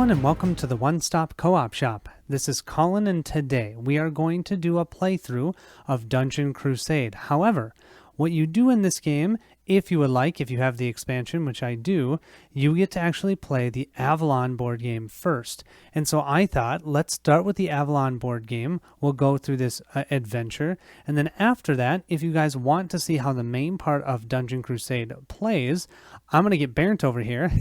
everyone, and welcome to the One Stop Co-op Shop. This is Colin, and today we are going to do a playthrough of Dungeon Crusade. However, what you do in this game, if you would like, if you have the expansion, which I do, you get to actually play the Avalon board game first. And so I thought, let's start with the Avalon board game. We'll go through this adventure. And then after that, if you guys want to see how the main part of Dungeon Crusade plays, I'm going to get Bernd over here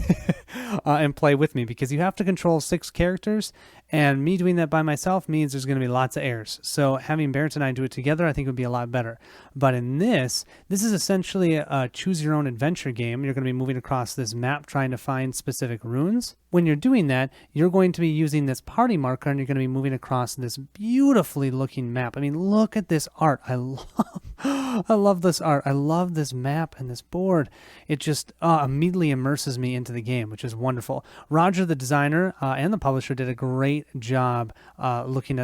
and play with me, because you have to control 6 characters. And me doing that by myself means there's going to be lots of errors. So having Bernd and I do it together, I think would be a lot better. But in this is essentially a choose your own adventure game. You're going to be moving across this map trying to find specific runes. When you're doing that, you're going to be using this party marker, and you're going to be moving across this beautifully looking map. I mean, look at this art. I love this art. I love this map and this board. It just immediately immerses me into the game, which is wonderful. Roger, the designer and the publisher, did a great job working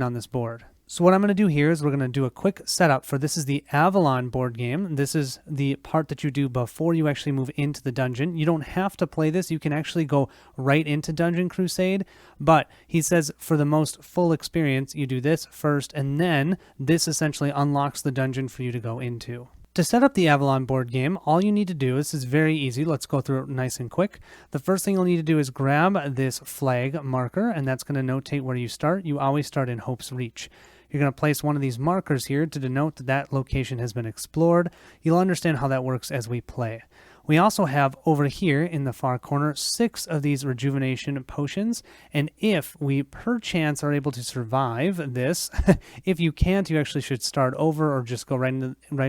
on this board. So what I'm going to do here is we're going to do a quick setup for this is the Avalon board game. This is the part that you do before you actually move into the dungeon. You don't have to play this. You can actually go right into Dungeon Crusade, but he says for the most full experience, you do this first, and then this essentially unlocks the dungeon for you to go into. To set up the Avalon board game, all you need to do, this is very easy, let's go through it nice and quick. The first thing you'll need to do is grab this flag marker, and that's going to notate where you start. You always start in Hope's Reach. You're going to place one of these markers here to denote that that location has been explored. You'll understand how that works as we play. We also have over here in the far corner 6 of these rejuvenation potions, and if we perchance are able to survive this, if you can't, you actually should start over or just go right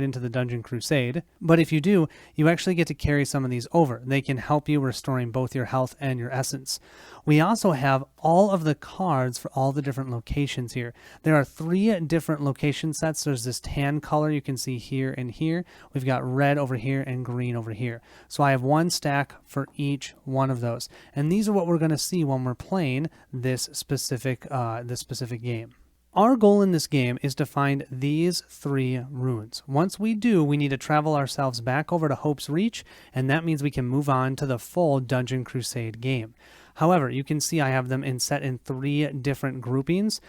into the Dungeon Crusade. But if you do, you actually get to carry some of these over. They can help you restoring both your health and your essence. We also have all of the cards for all the different locations here. There are 3 different location sets. There's this tan color you can see here and here. We've got red over here and green over here. So I have 1 stack for each one of those. And these are what we're going to see when we're playing this specific game. Our goal in this game is to find these 3 runes. Once we do, we need to travel ourselves back over to Hope's Reach, and that means we can move on to the full Dungeon Crusade game. However, you can see I have them set in 3 different groupings.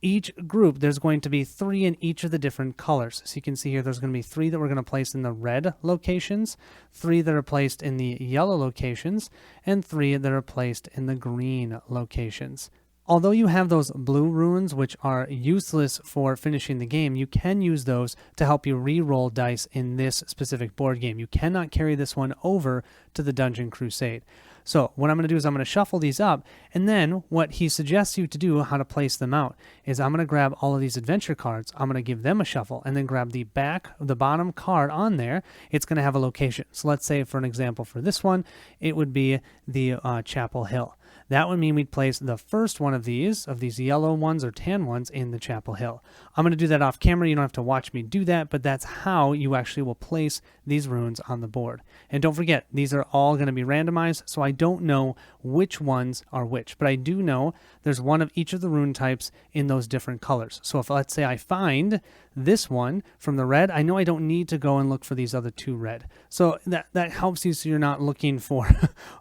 Each group, there's going to be 3 in each of the different colors. So you can see here there's going to be 3 that we're going to place in the red locations, 3 that are placed in the yellow locations, and 3 that are placed in the green locations. Although you have those blue runes, which are useless for finishing the game, you can use those to help you re-roll dice in this specific board game. You cannot carry this one over to the Dungeon Crusade. So what I'm going to do is I'm going to shuffle these up, and then what he suggests you to do, how to place them out, is I'm going to grab all of these adventure cards, I'm going to give them a shuffle, and then grab the bottom card on there. It's going to have a location. So let's say, for an example, for this one, it would be the Chapel Hill. That would mean we'd place the first one of these yellow ones or tan ones, in the Chapel Hill. I'm going to do that off camera. You don't have to watch me do that, but that's how you actually will place these runes on the board. And don't forget, these are all going to be randomized, so I don't know which ones are which, but I do know there's one of each of the rune types in those different colors. So if, let's say, I find this one from the red, I know I don't need to go and look for these other 2 red. So that helps you, so you're not looking for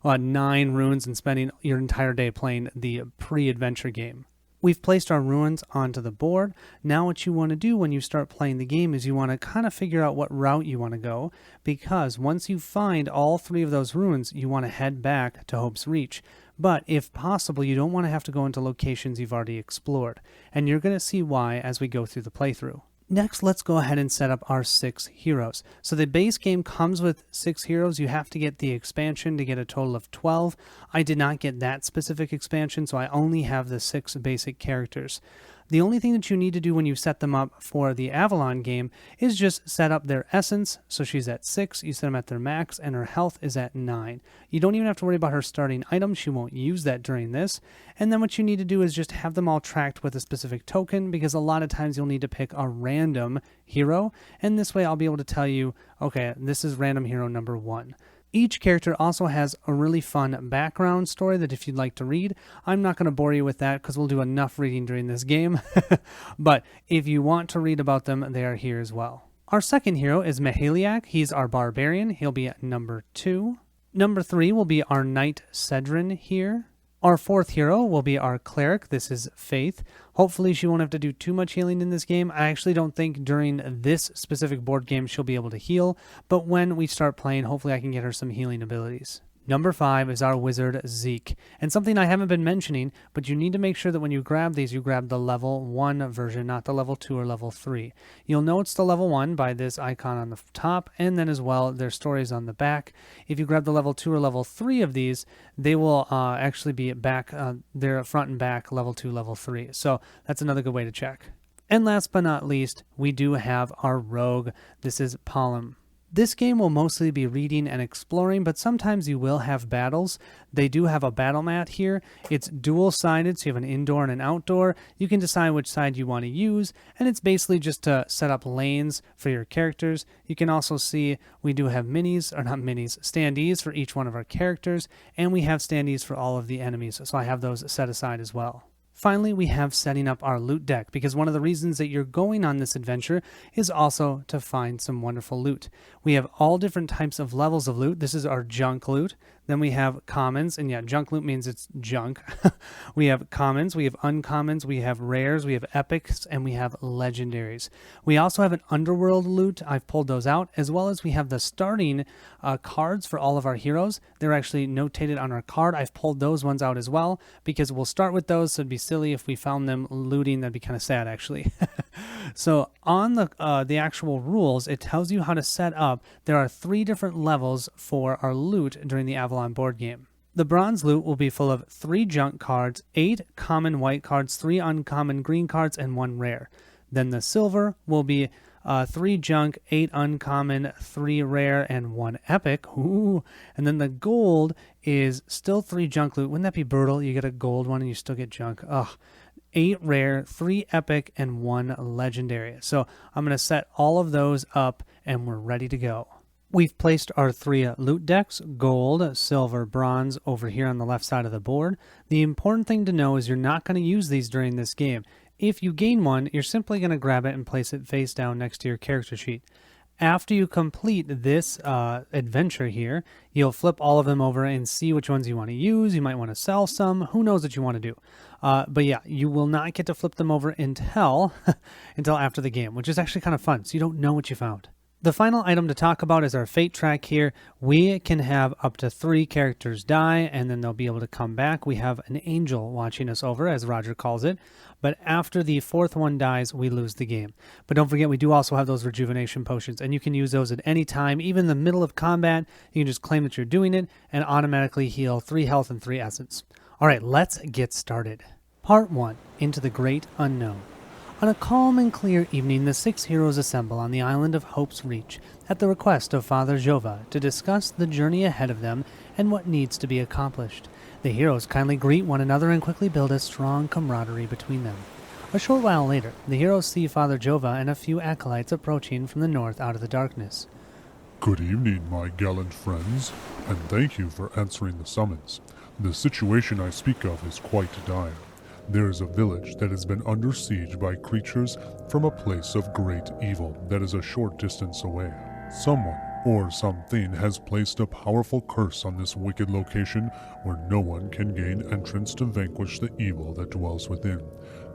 9 runes and spending your entire day playing the pre-adventure game. We've placed our runes onto the board. Now what you want to do when you start playing the game is you want to kind of figure out what route you want to go, because once you find all 3 of those runes, you want to head back to Hope's Reach. But if possible, you don't want to have to go into locations you've already explored, and you're going to see why as we go through the playthrough. Next, let's go ahead and set up our 6 heroes. So the base game comes with 6 heroes. You have to get the expansion to get a total of 12. I did not get that specific expansion, so I only have the 6 basic characters. The only thing that you need to do when you set them up for the Avalon game is just set up their essence. So she's at 6, you set them at their max, and her health is at 9. You don't even have to worry about her starting item. She won't use that during this. And then what you need to do is just have them all tracked with a specific token, because a lot of times you'll need to pick a random hero. And this way I'll be able to tell you, okay, this is random hero number 1. Each character also has a really fun background story that if you'd like to read, I'm not going to bore you with that because we'll do enough reading during this game. But if you want to read about them, they are here as well. Our second hero is Mahaliak. He's our barbarian. He'll be at number 2. Number 3 will be our knight Cedrin here. Our fourth hero will be our cleric. This is Faith. Hopefully she won't have to do too much healing in this game. I actually don't think during this specific board game she'll be able to heal, but when we start playing, hopefully I can get her some healing abilities. Number 5 is our wizard Zeke, and something I haven't been mentioning, but you need to make sure that when you grab these, you grab the level 1 version, not the level 2 or level 3. You'll know it's the level 1 by this icon on the top, and then as well, their stories on the back. If you grab the level 2 or level 3 of these, they will actually be back, they're front and back, level 2, level 3. So that's another good way to check. And last but not least, we do have our rogue. This is Palom. This game will mostly be reading and exploring, but sometimes you will have battles. They do have a battle mat here. It's dual-sided, so you have an indoor and an outdoor. You can decide which side you want to use, and it's basically just to set up lanes for your characters. You can also see we do have standees for each one of our characters, and we have standees for all of the enemies, so I have those set aside as well. Finally, we have setting up our loot deck, because one of the reasons that you're going on this adventure is also to find some wonderful loot. We have all different types of levels of loot. This is our junk loot. Then we have commons, and yeah, junk loot means it's junk. We have commons, we have uncommons, we have rares, we have epics, and we have legendaries. We also have an underworld loot. I've pulled those out, as well as we have the starting cards for all of our heroes. They're actually notated on our card. I've pulled those ones out as well, because we'll start with those, so it'd be silly if we found them looting. That'd be kind of sad, actually. So on the actual rules, it tells you how to set up. There are 3 different levels for our loot during the Avalon board game. The bronze loot will be full of 3 junk cards, 8 common white cards, 3 uncommon green cards, and 1 rare. Then the silver will be 3 junk, 8 uncommon, 3 rare, and 1 epic. Ooh. And then the gold is still 3 junk loot. Wouldn't that be brutal? You get a gold one and you still get junk. Ugh. 8 rare, 3 epic, and 1 legendary. So I'm going to set all of those up and we're ready to go. We've placed our 3 loot decks, gold, silver, bronze, over here on the left side of the board. The important thing to know is you're not going to use these during this game. If you gain one, you're simply going to grab it and place it face down next to your character sheet. After you complete this adventure here, you'll flip all of them over and see which ones you want to use. You might want to sell some. Who knows what you want to do. But yeah, you will not get to flip them over until after the game, which is actually kind of fun, so you don't know what you found. The final item to talk about is our fate track here. We can have up to 3 characters die, and then they'll be able to come back. We have an angel watching us over, as Roger calls it. But after the 4th one dies, we lose the game. But don't forget, we do also have those rejuvenation potions, and you can use those at any time, even in the middle of combat. You can just claim that you're doing it and automatically heal 3 health and 3 essence. All right, let's get started. Part 1, Into the Great Unknown. On a calm and clear evening, the 6 heroes assemble on the island of Hope's Reach at the request of Father Jova to discuss the journey ahead of them and what needs to be accomplished. The heroes kindly greet one another and quickly build a strong camaraderie between them. A short while later, the heroes see Father Jova and a few acolytes approaching from the north out of the darkness. Good evening, my gallant friends, and thank you for answering the summons. The situation I speak of is quite dire. There is a village that has been under siege by creatures from a place of great evil that is a short distance away. Someone or something has placed a powerful curse on this wicked location where no one can gain entrance to vanquish the evil that dwells within.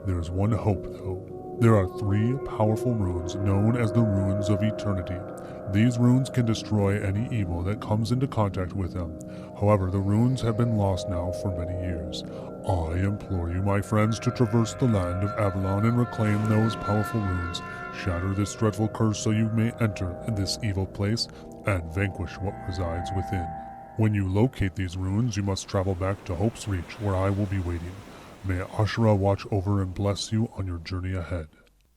There is one hope, though. There are 3 powerful runes known as the Runes of Eternity. These runes can destroy any evil that comes into contact with them. However, the runes have been lost now for many years. I implore you, my friends, to traverse the land of Avalon and reclaim those powerful runes. Shatter this dreadful curse so you may enter this evil place and vanquish what resides within. When you locate these runes, you must travel back to Hope's Reach, where I will be waiting. May Ashura watch over and bless you on your journey ahead.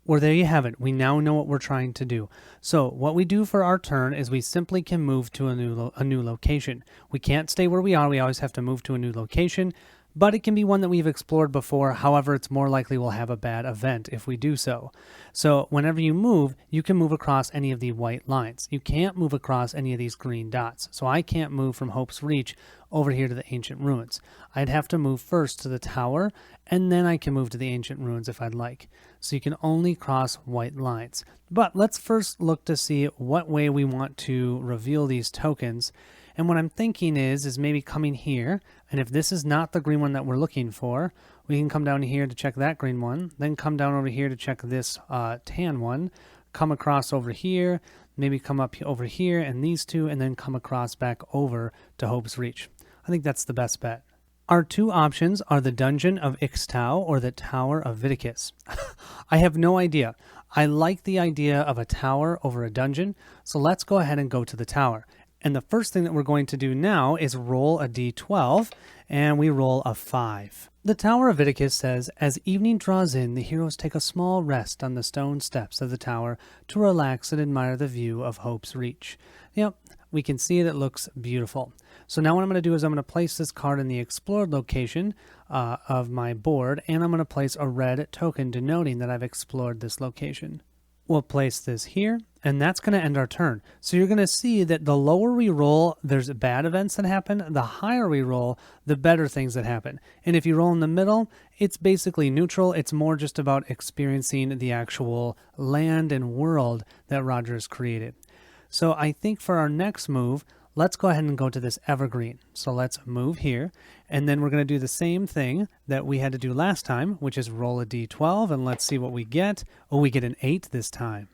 Well, there you have it. We now know what we're trying to do. So what we do for our turn is we simply can move to a new location. We can't stay where we are. We always have to move to a new location. But it can be one that we've explored before. However, it's more likely we'll have a bad event if we do so. So whenever you move, you can move across any of the white lines. You can't move across any of these green dots. So I can't move from Hope's Reach over here to the ancient ruins. I'd have to move first to the tower, and then I can move to the ancient ruins if I'd like. So you can only cross white lines. But let's first look to see what way we want to reveal these tokens. And what I'm thinking is maybe coming here, and if this is not the green one that we're looking for, we can come down here to check that green one, then come down over here to check this tan one, come across over here, maybe come up over here and these two, and then come across back over to Hope's Reach. I think that's the best bet. Our two options are the Dungeon of Ixtau or the Tower of Viticus. I have no idea. I like the idea of a tower over a dungeon, so let's go ahead and go to the tower. And the first thing that we're going to do now is roll a d12, and we roll a 5. The Tower of Viticus says, as evening draws in, the heroes take a small rest on the stone steps of the tower to relax and admire the view of Hope's Reach. Yep, we can see it looks beautiful. So now what I'm going to do is I'm going to place this card in the explored location of my board, and I'm going to place a red token denoting that I've explored this location. We'll place this here, and that's going to end our turn. So you're going to see that the lower we roll, there's bad events that happen. The higher we roll, the better things that happen. And if you roll in the middle, it's basically neutral. It's more just about experiencing the actual land and world that Roger has created. So I think for our next move, let's go ahead and go to this evergreen. So let's move here, and then we're going to do the same thing that we had to do last time, which is roll a d12, and let's see what we get. Oh, we get an 8 this time.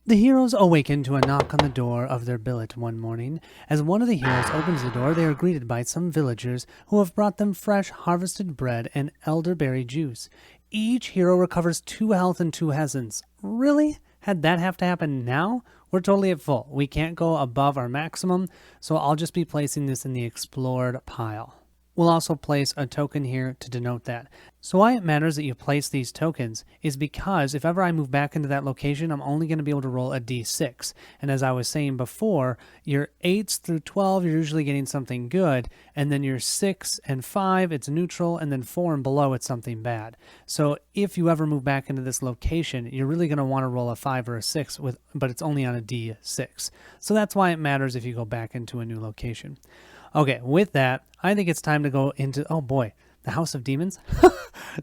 The heroes awaken to a knock on the door of their billet one morning. As one of the heroes opens the door, they are greeted by some villagers who have brought them fresh harvested bread and elderberry juice. Each hero recovers 2 health and 2 essence. Really? Had that have to happen now? We're totally at full. We can't go above our maximum, so I'll just be placing this in the explored pile. We'll also place a token here to denote that. So why it matters that you place these tokens is because if ever I move back into that location, I'm only going to be able to roll a d6. And as I was saying before, your 8s through 12, you're usually getting something good. And then your 6 and 5, it's neutral. And then 4 and below, it's something bad. So if you ever move back into this location, you're really going to want to roll a 5 or a 6, but it's only on a d6. So that's why it matters if you go back into a new location. Okay, with that, I think it's time to go into, oh boy, the House of Demons.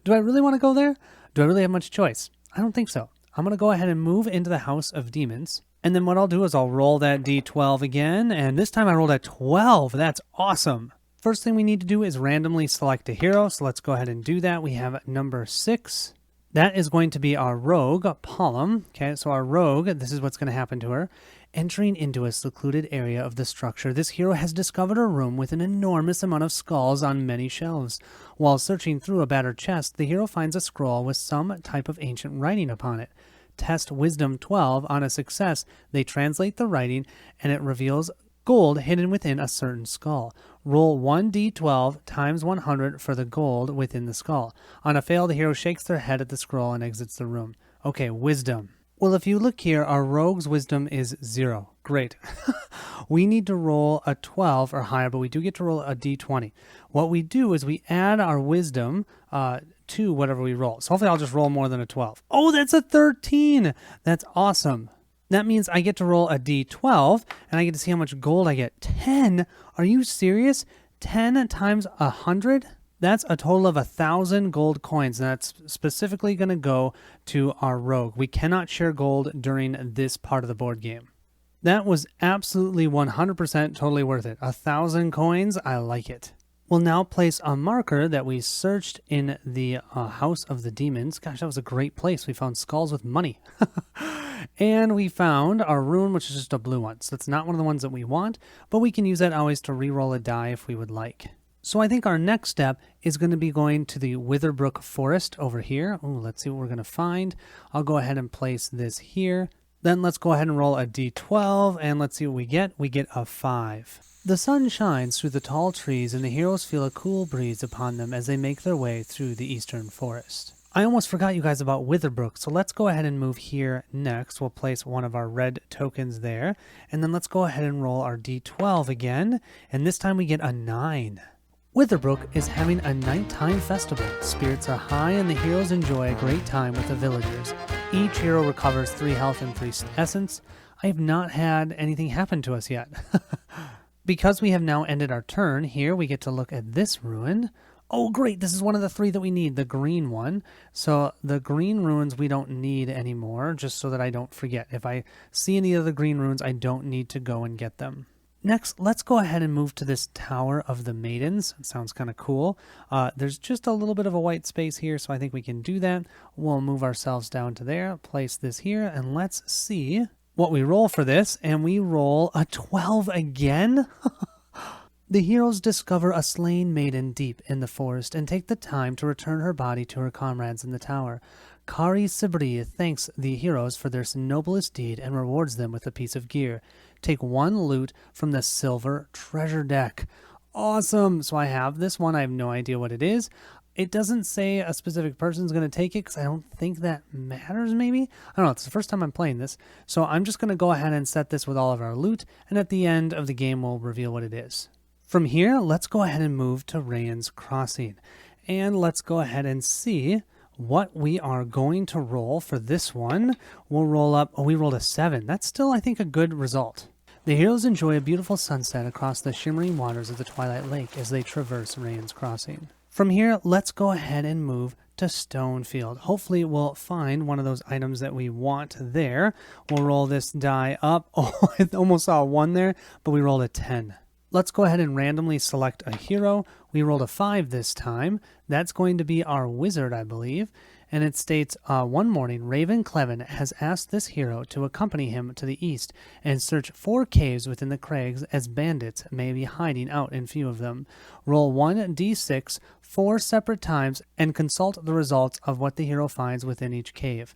Do I really want to go there? Do I really have much choice? I don't think so. I'm going to go ahead and move into the House of Demons. And then what I'll do is I'll roll that d12 again. And this time I rolled a 12. That's awesome. First thing we need to do is randomly select a hero. So let's go ahead and do that. We have number 6. That is going to be our rogue, Palom. Okay, so our rogue, this is what's going to happen to her. Entering into a secluded area of the structure, this hero has discovered a room with an enormous amount of skulls on many shelves. While searching through a battered chest, the hero finds a scroll with some type of ancient writing upon it. Test Wisdom 12. On a success, they translate the writing, and it reveals gold hidden within a certain skull. Roll 1d12 times 100 for the gold within the skull. On a fail, the hero shakes their head at the scroll and exits the room. Okay, Wisdom. Well, if you look here, our rogue's wisdom is 0. Great. We need to roll a 12 or higher, but we do get to roll a d20. What we do is we add our wisdom to whatever we roll. So hopefully I'll just roll more than a 12. Oh, that's a 13. That's awesome. That means I get to roll a d12, and I get to see how much gold I get. 10? Are you serious? 10 times 100? That's a total of 1,000 gold coins, and that's specifically going to go to our rogue. We cannot share gold during this part of the board game. That was absolutely 100% totally worth it. 1,000 coins, I like it. We'll now place a marker that we searched in the House of the Demons. Gosh, that was a great place. We found skulls with money. And we found our rune, which is just a blue one. So that's not one of the ones that we want, but we can use that always to re-roll a die if we would like. So I think our next step is going to be going to the Witherbrook Forest over here. Ooh, let's see what we're going to find. I'll go ahead and place this here. Then let's go ahead and roll a d12, and let's see what we get. We get a 5. The sun shines through the tall trees, and the heroes feel a cool breeze upon them as they make their way through the eastern forest. I almost forgot you guys about Witherbrook, so let's go ahead and move here next. We'll place one of our red tokens there, and then let's go ahead and roll our d12 again, and this time we get a 9. Witherbrook is having a nighttime festival. Spirits are high and the heroes enjoy a great time with the villagers. Each hero recovers 3 health and 3 essence. I have not had anything happen to us yet. Because we have now ended our turn, here we get to look at this ruin. Oh great, this is one of the 3 that we need, the green one. So the green runes we don't need anymore, just so that I don't forget. If I see any of the green runes, I don't need to go and get them. Next, let's go ahead and move to this Tower of the Maidens. It sounds kind of cool. There's just a little bit of a white space here, so I think we can do that. We'll move ourselves down to there, place this here, and let's see what we roll for this. And we roll a 12 again. The heroes discover a slain maiden deep in the forest and take the time to return her body to her comrades in the tower. Kari Sibri thanks the heroes for their noblest deed and rewards them with a piece of gear. Take one loot from the silver treasure deck. Awesome! So I have this one. I have no idea what it is. It doesn't say a specific person's going to take it because I don't think that matters, maybe? I don't know. It's the first time I'm playing this. So I'm just going to go ahead and set this with all of our loot, and at the end of the game, we'll reveal what it is. From here, let's go ahead and move to Rayan's Crossing. And let's go ahead and see what we are going to roll for this one. We'll roll up, we rolled a 7. That's still, I think, a good result. The heroes enjoy a beautiful sunset across the shimmering waters of the Twilight Lake as they traverse Rayan's Crossing. From here, let's go ahead and move to Stonefield. Hopefully we'll find one of those items that we want there. We'll roll this die up. Oh, I almost saw a 1 there, but we rolled a 10. Let's go ahead and randomly select a hero. We rolled a 5 this time. That's going to be our wizard, I believe. And it states, one morning, Raven Clevin has asked this hero to accompany him to the east and search 4 caves within the crags as bandits may be hiding out in few of them. Roll 1d6 4 separate times and consult the results of what the hero finds within each cave.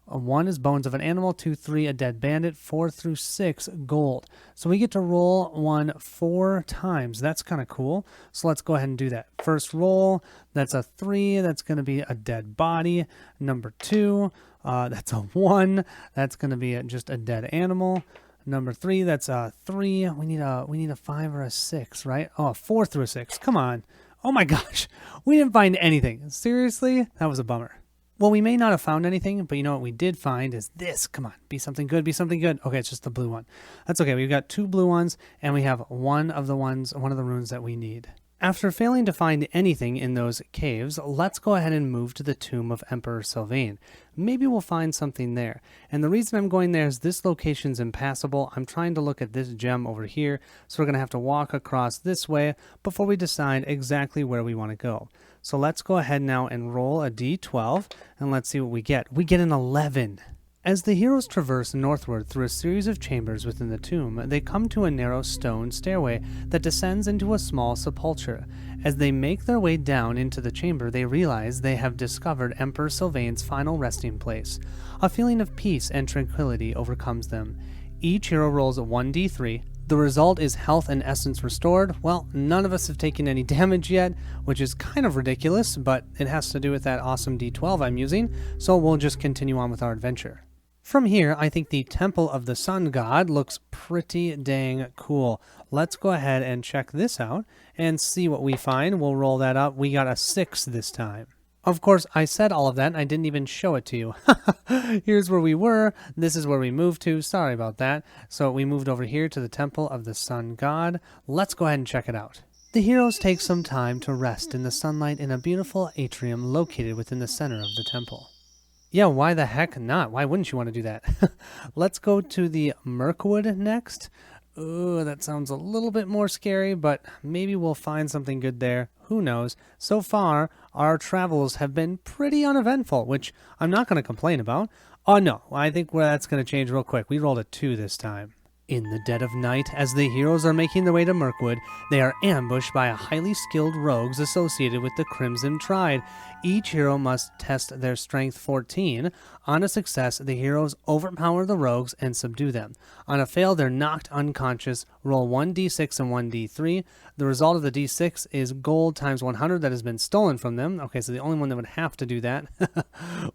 1 is bones of an animal, 2, 3, a dead bandit, 4 through 6, gold. So we get to roll 1 4 times. That's kind of cool. So let's go ahead and do that. First roll, that's a 3. That's going to be a dead body. Number 2, that's a 1. That's going to be just a dead animal. Number 3, that's a 3. We need a 5 or a 6, right? Oh, a 4 through a 6. Come on. Oh my gosh. We didn't find anything. Seriously? That was a bummer. Well, we may not have found anything, but you know what we did find is this. Come on, be something good, be something good. Okay, it's just the blue one. That's okay. We've got 2 blue ones, and we have one of the runes that we need. After failing to find anything in those caves, let's go ahead and move to the tomb of Emperor Sylvain. Maybe we'll find something there. And the reason I'm going there is this location's impassable. I'm trying to look at this gem over here, so we're going to have to walk across this way before we decide exactly where we want to go. So let's go ahead now and roll a d12, and let's see what we get. We get an 11. As the heroes traverse northward through a series of chambers within the tomb, they come to a narrow stone stairway that descends into a small sepulchre. As they make their way down into the chamber, they realize they have discovered Emperor Sylvain's final resting place. A feeling of peace and tranquility overcomes them. Each hero rolls a 1d3. The result is health and essence restored. Well, none of us have taken any damage yet, which is kind of ridiculous, but it has to do with that awesome d12 I'm using, so we'll just continue on with our adventure. From here, I think the Temple of the Sun God looks pretty dang cool. Let's go ahead and check this out and see what we find. We'll roll that up. We got a 6 this time. Of course, I said all of that and I didn't even show it to you. Here's where we were. This is where we moved to. Sorry about that. So we moved over here to the Temple of the Sun God. Let's go ahead and check it out. The heroes take some time to rest in the sunlight in a beautiful atrium located within the center of the temple. Yeah, why the heck not? Why wouldn't you want to do that? Let's go to the Mirkwood next. Ooh, that sounds a little bit more scary, but maybe we'll find something good there. Who knows? So far, our travels have been pretty uneventful, which I'm not going to complain about. Oh no, I think that's going to change real quick. We rolled a 2 this time. In the dead of night, as the heroes are making their way to Mirkwood, they are ambushed by a highly skilled rogues associated with the Crimson Triad. Each hero must test their strength 14. On a success, the heroes overpower the rogues and subdue them. On a fail, they're knocked unconscious. Roll 1d6 and 1d3. The result of the d6 is gold times 100 that has been stolen from them. Okay, so the only one that would have to do that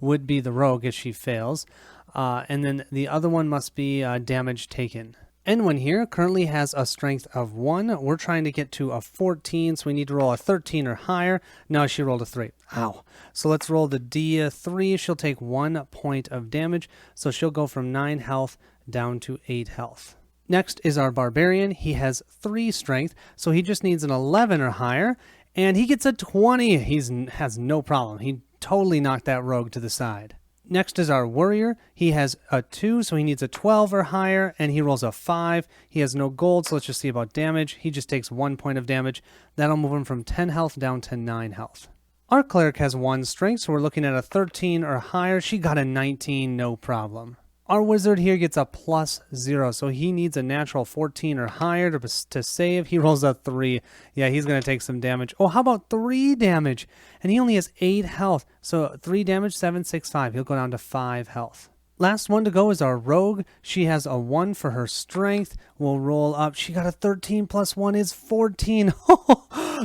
would be the rogue if she fails. And then the other one must be damage taken. Anyone here currently has a strength of 1. We're trying to get to a 14, so we need to roll a 13 or higher. No, she rolled a 3. Ow. So let's roll the D3. She'll take 1 point of damage, so she'll go from 9 health down to 8 health. Next is our Barbarian. He has 3 strength, so he just needs an 11 or higher, and he gets a 20. He has no problem. He totally knocked that rogue to the side. Next is our warrior. He has a 2, so he needs a 12 or higher, and he rolls a 5. He has no gold, so let's just see about damage. He just takes 1 point of damage. That'll move him from 10 health down to 9 health. Our cleric has 1 strength, so we're looking at a 13 or higher. She got a 19, no problem. Our wizard here gets a +0, so he needs a natural 14 or higher to save. He rolls a 3. Yeah, he's going to take some damage. Oh, how about 3 damage? And he only has 8 health, so 3 damage, 7, 6, 5. He'll go down to 5 health. Last one to go is our rogue. She has a 1 for her strength. We'll roll up. She got a 13 plus 1 is 14.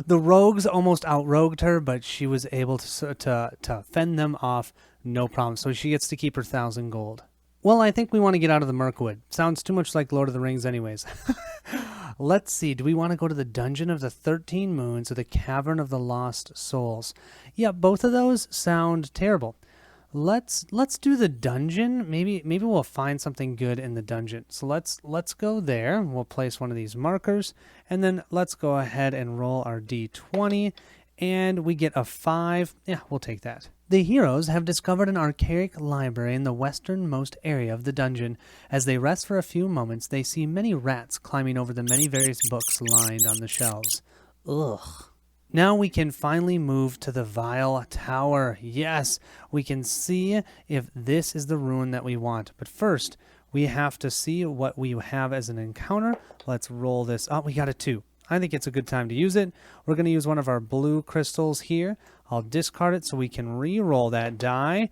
The rogues almost outrogued her, but she was able to fend them off, no problem. So she gets to keep her 1,000 gold. Well, I think we want to get out of the Mirkwood. Sounds too much like Lord of the Rings anyways. Let's see. Do we want to go to the Dungeon of the 13 Moons or the Cavern of the Lost Souls? Yeah, both of those sound terrible. Let's do the dungeon. Maybe we'll find something good in the dungeon. So let's go there. We'll place one of these markers, and then let's go ahead and roll our d20, and we get a 5. Yeah, we'll take that. The heroes have discovered an archaic library in the westernmost area of the dungeon. As they rest for a few moments, they see many rats climbing over the many various books lined on the shelves. Ugh. Now we can finally move to the Vile Tower. Yes, we can see if this is the ruin that we want. But first, we have to see what we have as an encounter. Let's roll this up. We got a 2. I think it's a good time to use it. We're going to use one of our blue crystals here. I'll discard it so we can re-roll that die.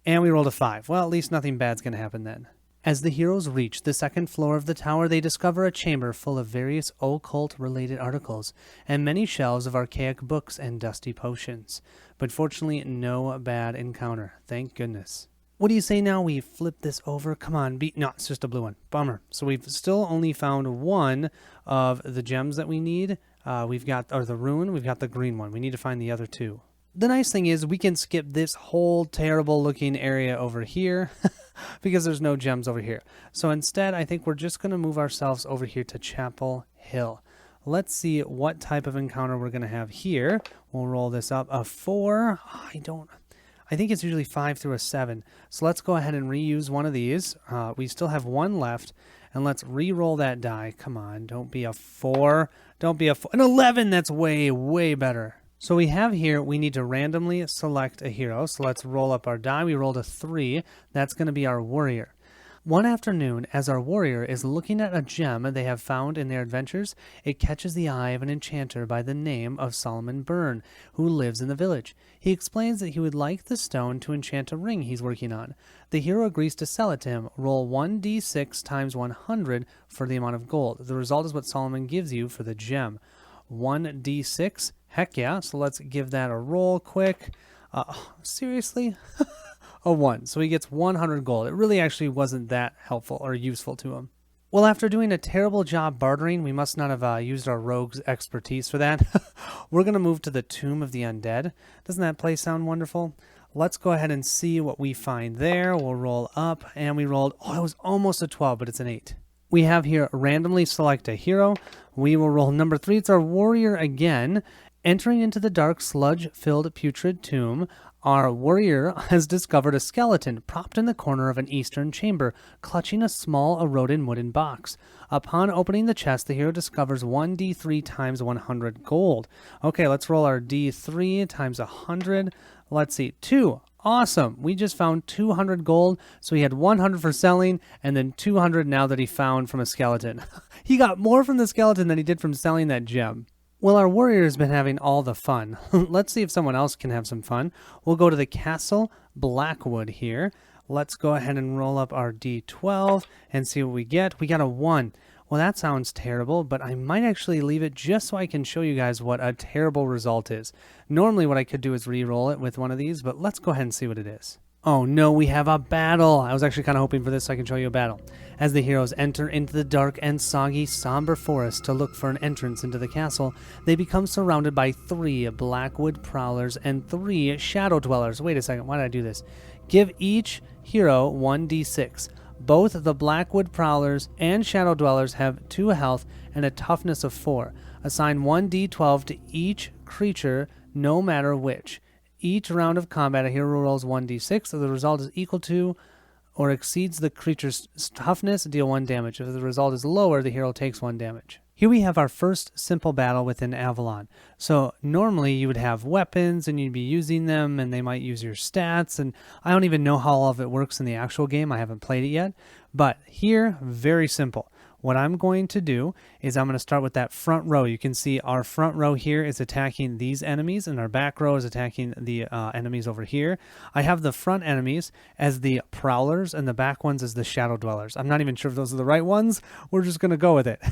And we rolled a 5. Well, at least nothing bad's going to happen then. As the heroes reach the second floor of the tower, they discover a chamber full of various occult-related articles and many shelves of archaic books and dusty potions. But fortunately, no bad encounter. Thank goodness. What do you say now we flip this over? Come on, no, it's just a blue one. Bummer. So we've still only found one of the gems that we need. The rune, we've got the green one. We need to find the other 2. The nice thing is we can skip this whole terrible looking area over here because there's no gems over here. So instead, I think we're just going to move ourselves over here to Chapel Hill. Let's see what type of encounter we're going to have here. We'll roll this up. A 4. I think it's usually 5 through a 7. So let's go ahead and reuse one of these. We still have 1 left. And let's re-roll that die. Come on, don't be a 4. Don't be a 4. An 11, that's way, way better. So we have here, we need to randomly select a hero. So let's roll up our die. We rolled a 3. That's going to be our warrior. One afternoon, as our warrior is looking at a gem they have found in their adventures, it catches the eye of an enchanter by the name of Solomon Byrne, who lives in the village. He explains that he would like the stone to enchant a ring he's working on. The hero agrees to sell it to him. Roll 1d6 times 100 for the amount of gold. The result is what Solomon gives you for the gem. 1d6? Heck yeah, so let's give that a roll quick. Seriously? A 1, so he gets 100 gold. It really actually wasn't that helpful or useful to him. Well, after doing a terrible job bartering, we must not have used our rogue's expertise for that. We're going to move to the Tomb of the Undead. Doesn't that place sound wonderful? Let's go ahead and see what we find there. We'll roll up, and we rolled, it was almost a 12, but it's an 8. We have here randomly select a hero. We will roll number 3. It's our warrior again. Entering into the dark, sludge-filled putrid tomb, our warrior has discovered a skeleton propped in the corner of an eastern chamber, clutching a small eroded wooden box. Upon opening the chest, the hero discovers 1d3 times 100 gold. Okay, let's roll our d3 times 100. Let's see, 2. Awesome. We just found 200 gold, so he had 100 for selling, and then 200 now that he found from a skeleton. He got more from the skeleton than he did from selling that gem. Well, our warrior has been having all the fun. Let's see if someone else can have some fun. We'll go to the Castle Blackwood here. Let's go ahead and roll up our d12 and see what we get. We got a 1. Well, that sounds terrible, but I might actually leave it just so I can show you guys what a terrible result is. Normally what I could do is re-roll it with one of these, but let's go ahead and see what it is. Oh no, we have a battle. I was actually kind of hoping for this so I can show you a battle. As the heroes enter into the dark and soggy, somber forest to look for an entrance into the castle, they become surrounded by 3 Blackwood Prowlers and 3 Shadow Dwellers. Wait a second, why did I do this? Give each hero 1d6. Both the Blackwood Prowlers and Shadow Dwellers have 2 health and a toughness of 4. Assign 1d12 to each creature, no matter which. Each round of combat, a hero rolls 1d6. If the result is equal to or exceeds the creature's toughness, deal 1 damage. If the result is lower, the hero takes 1 damage. Here we have our first simple battle within Avalon. So normally you would have weapons and you'd be using them and they might use your stats, and I don't even know how all of it works in the actual game. I haven't played it yet. But here, very simple. What I'm going to do is I'm going to start with that front row. You can see our front row here is attacking these enemies, and our back row is attacking the enemies over here. I have the front enemies as the prowlers and the back ones as the shadow dwellers. I'm not even sure if those are the right ones. We're just going to go with it.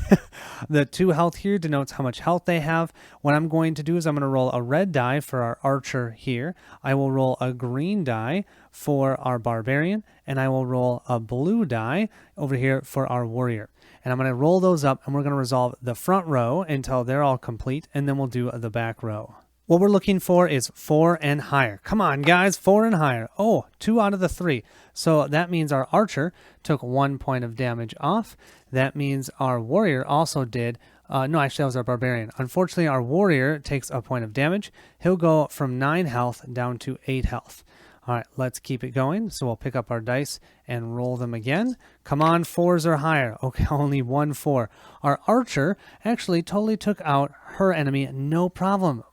The 2 health here denotes how much health they have. What I'm going to do is I'm going to roll a red die for our archer here. I will roll a green die for our barbarian, and I will roll a blue die over here for our warrior. And I'm going to roll those up, and we're going to resolve the front row until they're all complete, and then we'll do the back row. What we're looking for is 4 and higher. Come on, guys, 4 and higher. Oh, 2 out of the 3. So that means our archer took 1 point of damage off. That means our warrior also did. No, actually, that was our barbarian. Unfortunately, our warrior takes a point of damage. He'll go from 9 health down to 8 health. All right, let's keep it going. So we'll pick up our dice and roll them again. Come on, 4s or higher. Okay, only 1 4. Our archer actually totally took out her enemy, no problem.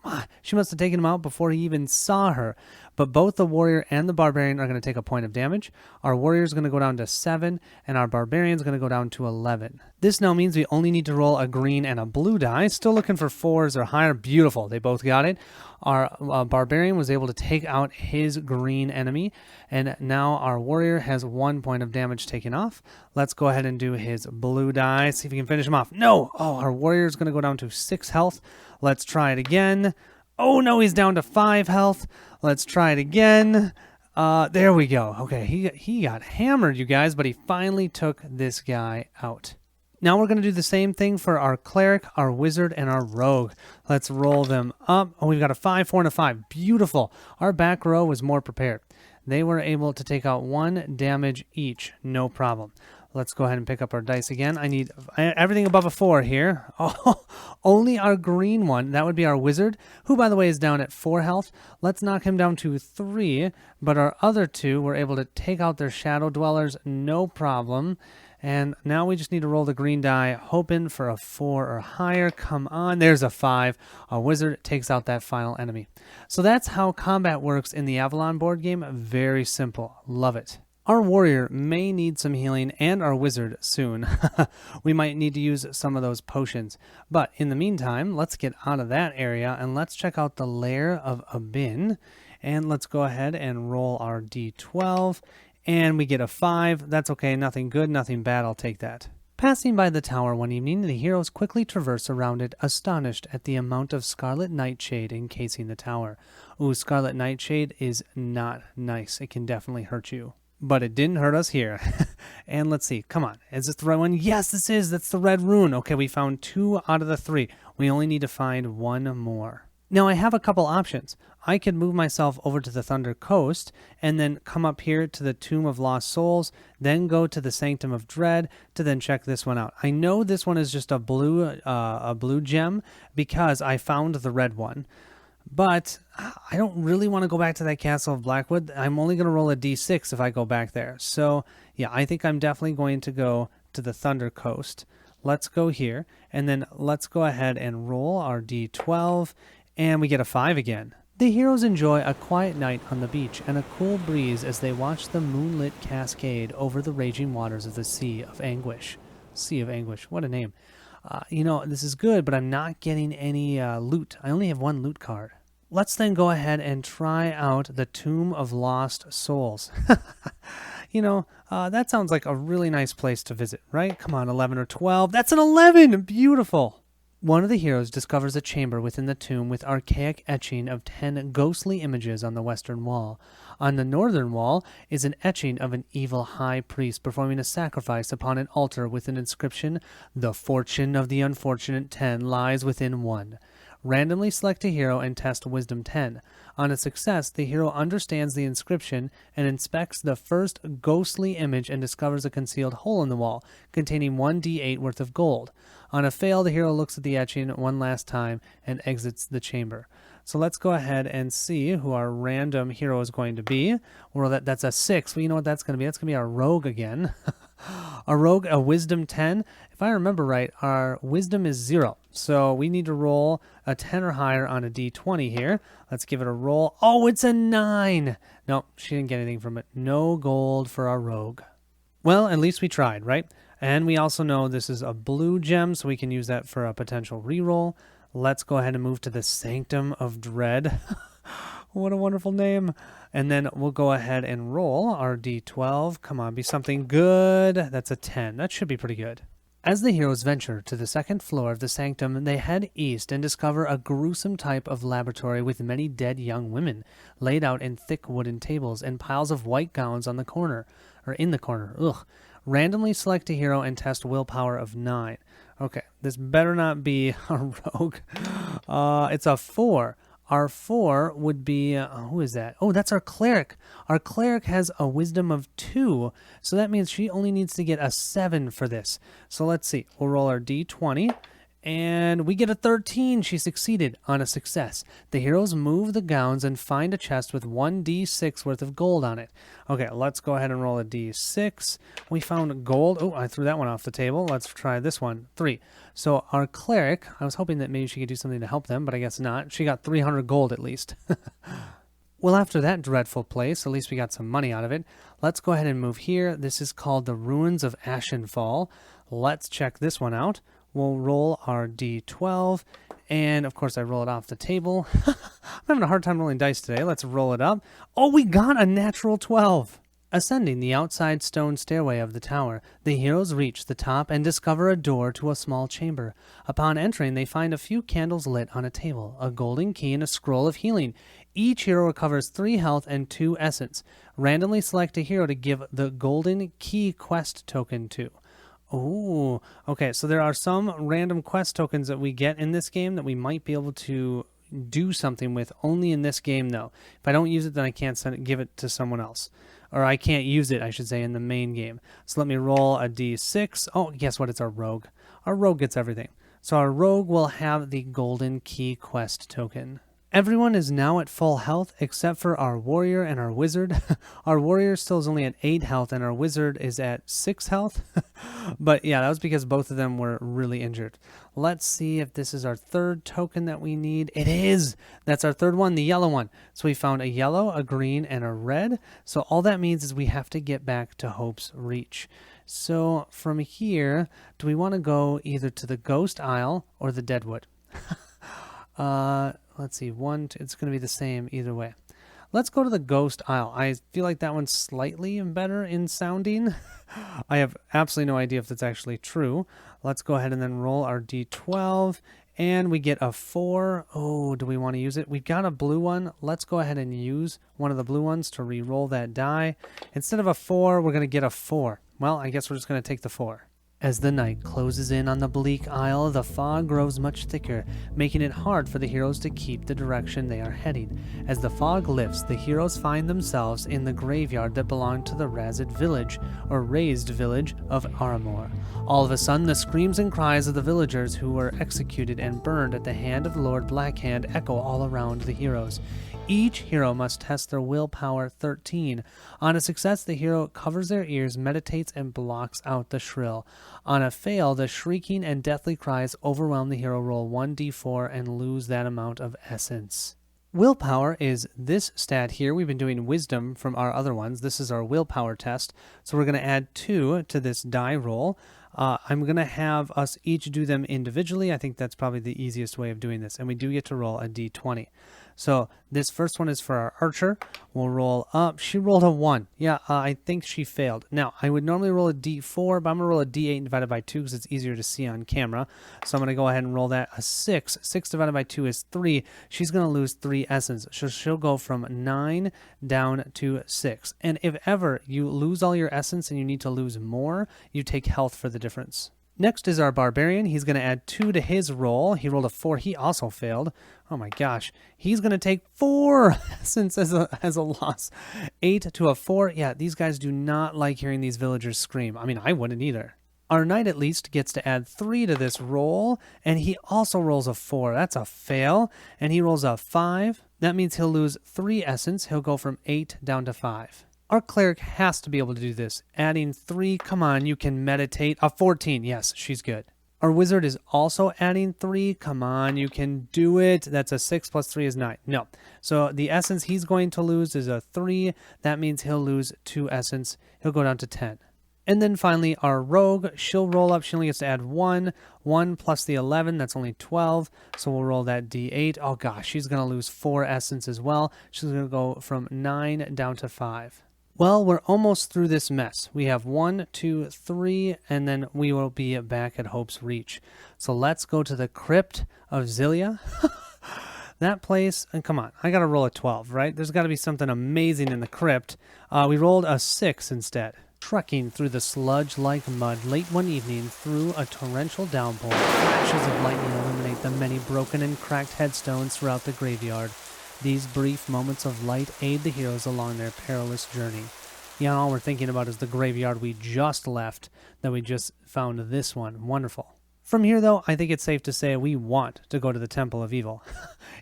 She must have taken him out before he even saw her. But both the warrior and the barbarian are going to take a point of damage. Our warrior is going to go down to 7, and our barbarian is going to go down to 11. This now means we only need to roll a green and a blue die. Still looking for 4s or higher. Beautiful. They both got it. Our barbarian was able to take out his green enemy, and now our warrior has 1 point of damage taken off. Let's go ahead and do his blue die, see if we can finish him off. No! Oh, our warrior is going to go down to 6 health. Let's try it again. Oh, no, he's down to 5 health. Let's try it again. There we go. Okay, he got hammered, you guys, but he finally took this guy out. Now we're going to do the same thing for our cleric, our wizard, and our rogue. Let's roll them up. Oh, we've got a 5, 4, and a 5. Beautiful. Our back row was more prepared. They were able to take out 1 damage each, no problem. Let's go ahead and pick up our dice again. I need everything above a 4 here. Oh, only our green one. That would be our wizard, who, by the way, is down at 4 health. Let's knock him down to 3, but our other 2 were able to take out their shadow dwellers, no problem. And now we just need to roll the green die, hoping for a 4 or higher. Come on, there's a 5. Our wizard takes out that final enemy. So that's how combat works in the Avalon board game. Very simple. Love it. Our warrior may need some healing, and our wizard soon. We might need to use some of those potions. But in the meantime, let's get out of that area and let's check out the lair of Abin. And let's go ahead and roll our d12. And we get a 5. That's okay. Nothing good, nothing bad. I'll take that. Passing by the tower one evening, the heroes quickly traverse around it, astonished at the amount of scarlet nightshade encasing the tower. Ooh, scarlet nightshade is not nice. It can definitely hurt you. But it didn't hurt us here. And let's see. Come on. Is this the right one? Yes, this is. That's the red rune. Okay, we found 2 out of the 3. We only need to find 1 more. Now, I have a couple options. I could move myself over to the Thunder Coast and then come up here to the Tomb of Lost Souls, then go to the Sanctum of Dread to then check this one out. I know this one is just a blue gem because I found the red one. But I don't really want to go back to that Castle of Blackwood. I'm only going to roll a d6 if I go back there. So, yeah, I think I'm definitely going to go to the Thunder Coast. Let's go here, and then let's go ahead and roll our d12, and we get a 5 again. The heroes enjoy a quiet night on the beach and a cool breeze as they watch the moonlit cascade over the raging waters of the Sea of Anguish. Sea of Anguish, what a name. This is good, but I'm not getting any loot. I only have 1 loot card. Let's then go ahead and try out the Tomb of Lost Souls. That sounds like a really nice place to visit, right? Come on, 11 or 12. That's an 11! Beautiful! One of the heroes discovers a chamber within the tomb with archaic etching of 10 ghostly images on the western wall. On the northern wall is an etching of an evil high priest performing a sacrifice upon an altar with an inscription, "The fortune of the unfortunate 10 lies within 1. Randomly select a hero and test Wisdom 10. On a success, the hero understands the inscription and inspects the first ghostly image and discovers a concealed hole in the wall, containing 1d8 worth of gold. On a fail, the hero looks at the etching one last time and exits the chamber. So let's go ahead and see who our random hero is going to be. Well, that's a 6. Well, you know what that's going to be? That's going to be our rogue again. A rogue, a wisdom 10. If I remember right, our wisdom is 0. So we need to roll a 10 or higher on a d20 here. Let's give it a roll. Oh, it's a 9. No, she didn't get anything from it. No gold for our rogue. Well, at least we tried, right? And we also know this is a blue gem, so we can use that for a potential reroll. Let's go ahead and move to the Sanctum of Dread. What a wonderful name. And then we'll go ahead and roll our d12. Come on, be something good. That's a 10. That should be pretty good. As the heroes venture to the second floor of the sanctum, they head east and discover a gruesome type of laboratory with many dead young women laid out in thick wooden tables and piles of white gowns on the corner, or in the corner. Ugh. Randomly select a hero and test willpower of 9. Okay, this better not be a rogue. It's a 4. Our 4 would be, who is that? Oh, that's our cleric. Our cleric has a wisdom of 2, so that means she only needs to get a 7 for this. So let's see. We'll roll our d20, and we get a 13. She succeeded on a success. The heroes move the gowns and find a chest with 1d6 worth of gold on it. Okay, let's go ahead and roll a d6. We found gold. Oh, I threw that one off the table. Let's try this one. 3. So our cleric, I was hoping that maybe she could do something to help them, but I guess not. She got 300 gold at least. Well, after that dreadful place, at least we got some money out of it. Let's go ahead and move here. This is called the Ruins of Ashenfall. Let's check this one out. We'll roll our d12, and of course I roll it off the table. I'm having a hard time rolling dice today. Let's roll it up. Oh, we got a natural 12. Ascending the outside stone stairway of the tower, the heroes reach the top and discover a door to a small chamber. Upon entering, they find a few candles lit on a table, a golden key, and a scroll of healing. Each hero recovers 3 health and 2 essence. Randomly select a hero to give the golden key quest token to. Oh, okay, so there are some random quest tokens that we get in this game that we might be able to do something with only in this game, though. If I don't use it, then I can't give it to someone else. Or I can't use it, I should say, in the main game. So let me roll a d6. Oh, guess what? It's our rogue. Our rogue gets everything. So our rogue will have the golden key quest token. Everyone is now at full health except for our warrior and our wizard. Our warrior still is only at 8 health and our wizard is at 6 health. But yeah, that was because both of them were really injured. Let's see if this is our third token that we need. It is! That's our third one, the yellow one. So we found a yellow, a green, and a red. So all that means is we have to get back to Hope's Reach. So from here, do we want to go either to the Ghost Isle or the Deadwood? Let's see, it's going to be the same either way. Let's go to the Ghost Isle. I feel like that one's slightly better in sounding. I have absolutely no idea if that's actually true. Let's go ahead and then roll our d12, and we get a 4. Oh, do we want to use it? We've got a blue one. Let's go ahead and use one of the blue ones to re-roll that die. Instead of a 4, we're going to get a 4. Well, I guess we're just going to take the 4. As the night closes in on the bleak isle, the fog grows much thicker, making it hard for the heroes to keep the direction they are heading. As the fog lifts, the heroes find themselves in the graveyard that belonged to the Razed village, or raised village, of Aramor. All of a sudden, the screams and cries of the villagers who were executed and burned at the hand of Lord Blackhand echo all around the heroes. Each hero must test their willpower 13. On a success, the hero covers their ears, meditates, and blocks out the shrill. On a fail, the shrieking and deathly cries overwhelm the hero. Roll 1d4 and lose that amount of essence. Willpower is this stat here. We've been doing wisdom from our other ones. This is our willpower test. So we're going to add 2 to this die roll. I'm going to have us each do them individually. I think that's probably the easiest way of doing this. And we do get to roll a d20. So this first one is for our archer. We'll roll up. She rolled a 1. Yeah, I think she failed. Now, I would normally roll a d4, but I'm going to roll a d8 divided by 2 because it's easier to see on camera. So I'm going to go ahead and roll that a 6. 6 divided by 2 is 3. She's going to lose 3 essence. So she'll go from 9 down to 6. And if ever you lose all your essence and you need to lose more, you take health for the difference. Next is our barbarian. He's going to add 2 to his roll. He rolled a 4. He also failed. Oh my gosh. He's going to take 4 essence as a loss. 8 to a 4. Yeah, these guys do not like hearing these villagers scream. I mean, I wouldn't either. Our knight at least gets to add 3 to this roll, and he also rolls a 4. That's a fail, and he rolls a 5. That means he'll lose 3 essence. He'll go from 8 down to 5. Our cleric has to be able to do this. Adding 3, come on, you can meditate. A 14, yes, she's good. Our wizard is also adding 3. Come on, you can do it. That's a 6 plus 3 is 9. No. So the essence he's going to lose is a 3. That means he'll lose 2 essence. He'll go down to 10. And then finally, our rogue, she'll roll up. She only gets to add 1. 1 plus the 11, that's only 12. So we'll roll that d8. Oh gosh, she's going to lose 4 essence as well. She's going to go from 9 down to 5. Well, we're almost through this mess. We have 1, 2, 3, and then we will be back at Hope's Reach. So let's go to the Crypt of Zilia. That place, and come on, I got to roll a 12, right? There's got to be something amazing in the crypt. We rolled a 6 instead. Trekking through the sludge-like mud late one evening through a torrential downpour, flashes of lightning illuminate the many broken and cracked headstones throughout the graveyard. These brief moments of light aid the heroes along their perilous journey. Yeah, all we're thinking about is the graveyard we just left, that we just found this one. Wonderful. From here, though, I think it's safe to say we want to go to the Temple of Evil.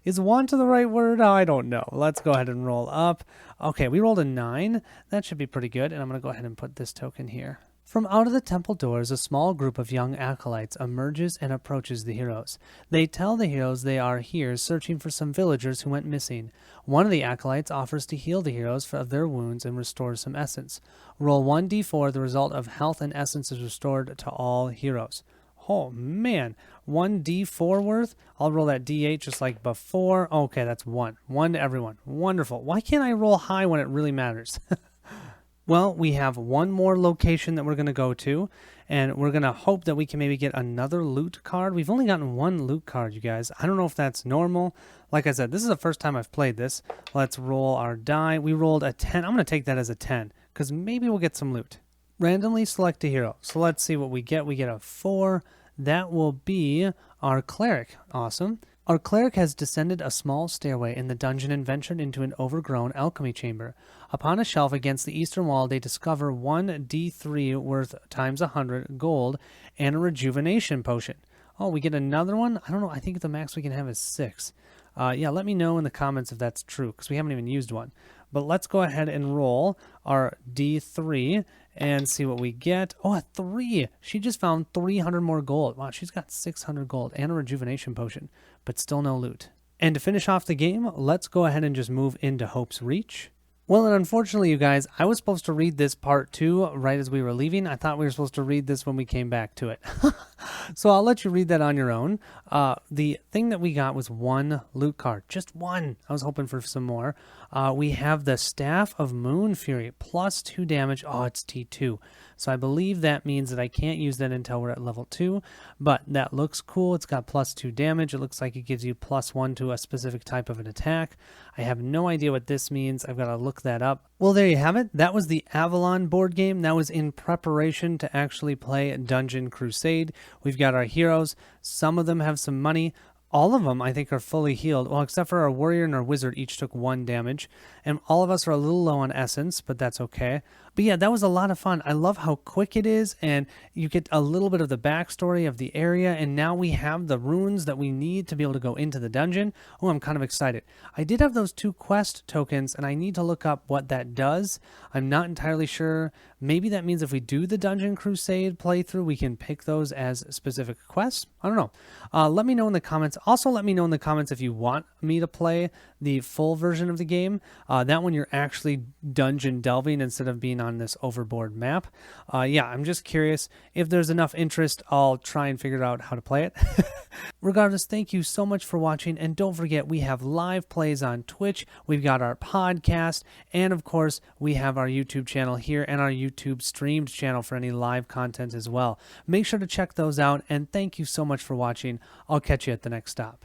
Is want the right word? I don't know. Let's go ahead and roll up. Okay, we rolled a 9. That should be pretty good, and I'm going to go ahead and put this token here. From out of the temple doors, a small group of young acolytes emerges and approaches the heroes. They tell the heroes they are here searching for some villagers who went missing. One of the acolytes offers to heal the heroes of their wounds and restore some essence. Roll 1d4. The result of health and essence is restored to all heroes. Oh man, 1d4 worth? I'll roll that d8 just like before. Okay, that's 1. 1 to everyone. Wonderful. Why can't I roll high when it really matters? Well, we have one more location that we're going to go to, and we're going to hope that we can maybe get another loot card. We've only gotten 1 loot card, you guys. I don't know if that's normal. Like I said, this is the first time I've played this. Let's roll our die. We rolled a 10. I'm going to take that as a 10, because maybe we'll get some loot. Randomly select a hero. So let's see what we get. We get a 4. That will be our cleric. Awesome. Our cleric has descended a small stairway in the dungeon and ventured into an overgrown alchemy chamber. Upon a shelf against the eastern wall, they discover 1d3 worth times 100 gold and a rejuvenation potion. Oh, we get another one? I don't know. I think the max we can have is 6. Yeah, let me know in the comments if that's true, because we haven't even used one. But let's go ahead and roll our d3 and see what we get. Oh, a 3. She just found 300 more gold. Wow, she's got 600 gold and a rejuvenation potion, but still no loot. And to finish off the game, let's go ahead and just move into Hope's Reach. Well, and unfortunately, you guys, I was supposed to read this part 2 right as we were leaving. I thought we were supposed to read this when we came back to it. So I'll let you read that on your own. The thing that we got was 1 loot card. Just 1. I was hoping for some more. We have the Staff of Moon Fury, plus 2 damage. Oh, it's T2. So I believe that means that I can't use that until we're at level 2. But that looks cool. It's got plus 2 damage. It looks like it gives you plus 1 to a specific type of an attack. I have no idea what this means. I've got to look that up. Well, there you have it. That was the Avalon board game. That was in preparation to actually play Dungeon Crusade. We've got our heroes. Some of them have some money. All of them, I think, are fully healed. Well, except for our warrior and our wizard each took 1 damage. And all of us are a little low on essence, but that's okay. But yeah, that was a lot of fun. I love how quick it is, and you get a little bit of the backstory of the area, and now we have the runes that we need to be able to go into the dungeon. Oh, I'm kind of excited. I did have those 2 quest tokens, and I need to look up what that does. I'm not entirely sure. Maybe that means if we do the Dungeon Crusade playthrough, we can pick those as specific quests. I don't know. Let me know in the comments. Also, let me know in the comments if you want me to play the full version of the game. That one you're actually dungeon delving instead of being on this overboard map. Yeah, I'm just curious. If there's enough interest, I'll try and figure out how to play it. Regardless, thank you so much for watching, and don't forget we have live plays on Twitch, we've got our podcast, and of course we have our YouTube channel here and our YouTube streamed channel for any live content as well. Make sure to check those out, and thank you so much for watching. I'll catch you at the next stop.